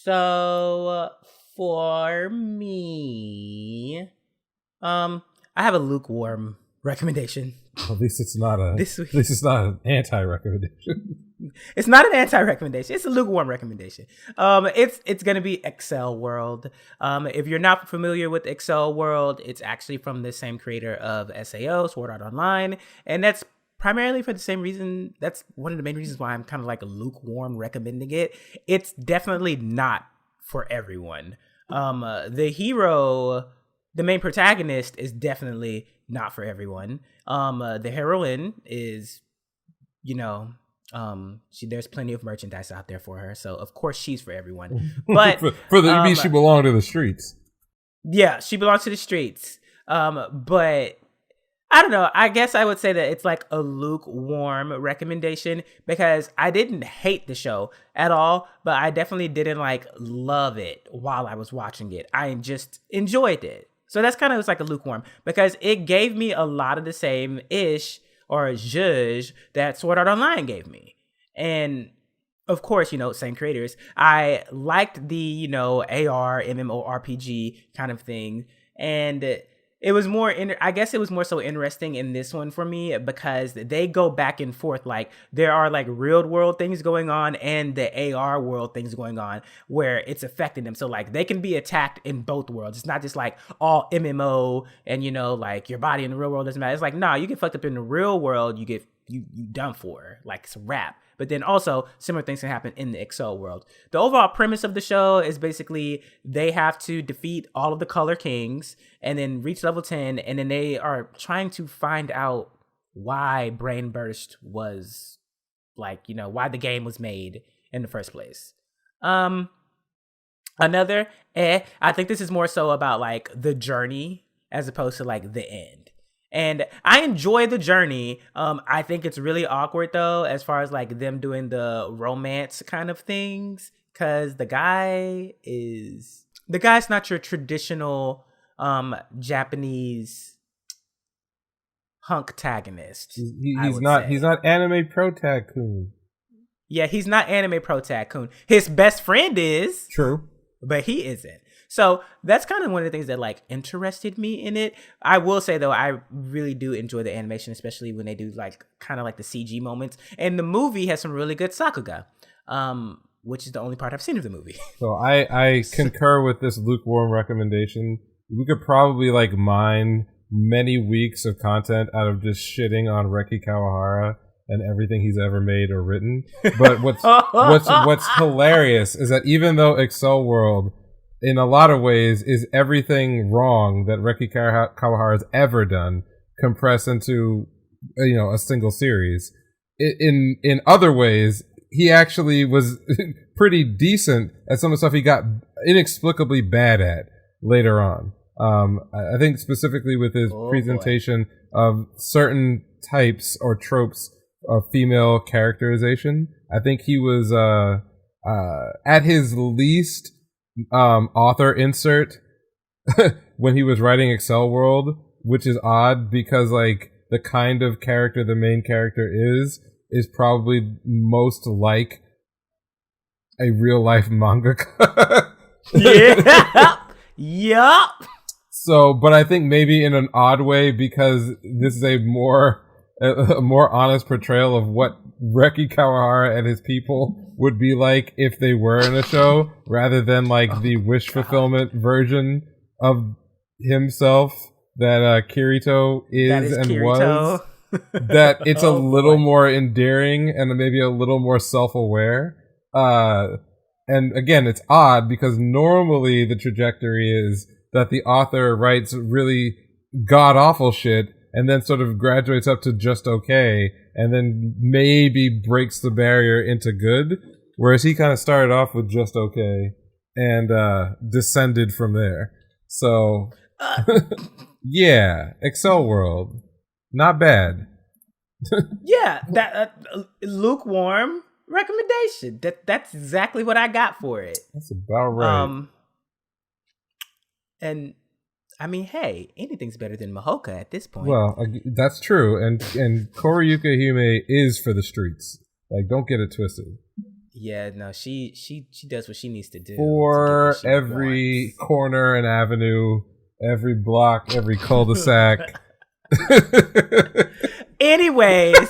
So for me, I have a lukewarm recommendation. At least it's not this week. At least it's not an anti-recommendation. It's not an anti-recommendation. It's a lukewarm recommendation. It's gonna be Accel World. If you're not familiar with Accel World, it's actually from the same creator of SAO, Sword Art Online, and that's primarily for the same reason. That's one of the main reasons why I'm kind of like lukewarm recommending it. It's definitely not for everyone. The hero, the main protagonist, is definitely not for everyone. The heroine is, there's plenty of merchandise out there for her, so of course she's for everyone. But you mean she belonged to the streets? Yeah, she belongs to the streets. But I don't know. I guess I would say that it's like a lukewarm recommendation because I didn't hate the show at all, but I definitely didn't like love it while I was watching it. I just enjoyed it. So that's kind of like a lukewarm because it gave me a lot of the same ish or zhuzh that Sword Art Online gave me. And of course, same creators. I liked the, AR, MMORPG kind of thing. And it was more, I guess it was more so interesting in this one for me because they go back and forth. Like there are like real world things going on and the AR world things going on where it's affecting them. So like they can be attacked in both worlds. It's not just like all MMO and like your body in the real world doesn't matter. It's like, nah, you get fucked up in the real world. You get you done for, like it's a wrap. But then also similar things can happen in the Accel world. The overall premise of the show is basically they have to defeat all of the Color Kings and then reach level 10. And then they are trying to find out why Brain Burst was like, why the game was made in the first place. I think this is more so about like the journey as opposed to like the end. And I enjoy the journey. I think it's really awkward though, as far as like them doing the romance kind of things, because the guy's not your traditional Japanese hunk-tagonist. He's not anime pro-tag-kun. Yeah, he's not anime pro-tag-kun. His best friend is. True. But he isn't. So that's kind of one of the things that like interested me in it. I will say though, I really do enjoy the animation, especially when they do like kind of like the CG moments. And the movie has some really good sakuga, which is the only part I've seen of the movie. So I concur with this lukewarm recommendation. We could probably like mine many weeks of content out of just shitting on Reki Kawahara and everything he's ever made or written. But what's hilarious is that even though Accel World in a lot of ways is everything wrong that Reki Kawahara has ever done compressed into a single series, in other ways he actually was pretty decent at some of the stuff he got inexplicably bad at later on. I think specifically with his presentation of certain types or tropes of female characterization, I think he was at his least author insert when he was writing Accel World, which is odd because like the kind of character the main character is probably most like a real life mangaka. Yeah. Yup. So, but I think maybe in an odd way because this is a more honest portrayal of what Reki Kawahara and his people would be like if they were in a show, rather than like the wish fulfillment version of himself that Kirito is and Kirito. was. That it's a little more endearing and maybe a little more self-aware. And again, it's odd because normally the trajectory is that the author writes really god-awful shit and then sort of graduates up to just okay, and then maybe breaks the barrier into good, whereas he kind of started off with just okay and descended from there. So, yeah, Accel World, not bad. Yeah, that lukewarm recommendation. That's exactly what I got for it. That's about right. And I mean, hey, anything's better than Mahoka at this point. Well, that's true, and Koriyuka Hime is for the streets. Like, don't get it twisted. Yeah, no, she does what she needs to do for to get what she every wants. corner and avenue, every block, every cul-de-sac. Anyways,